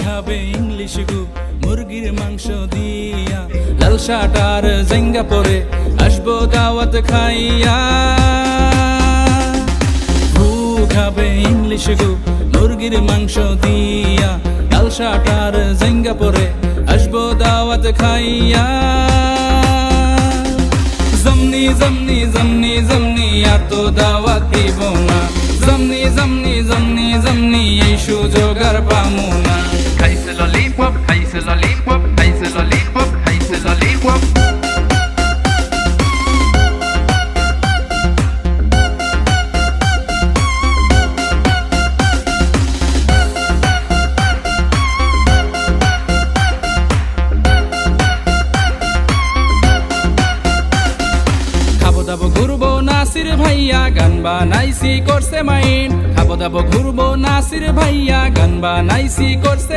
খাবে ইংলিশ গু মুরগির মাংস দিয়া, লাল শার্ট আর জাঙ্গা পরে আসবো দাওয়াত খাইয়া। খাবে ইংলিশ গু মুরগির মাংস দিয়া, লাল শার্ট আর জাঙ্গা পরে আসবো দাওয়াত খাইয়া। জমনি জমনি জমনি জমনি আর তো দাওয়াত দিব না, জমনি জমনি জমনি জমনি এই সুযোগ আর পামু না। খাইছে ললিপপ, খাইছে ললিপপ, খাইছে ললিপপ, খাইছে ললিপপ। খাবো দাবো ঘুরবো নাসির ভাইয়া গান বানাইছি করছে মাইন্ড, খাবো দাবো ঘুরবো নাসির ভাইয়া গান বানাইছি করছে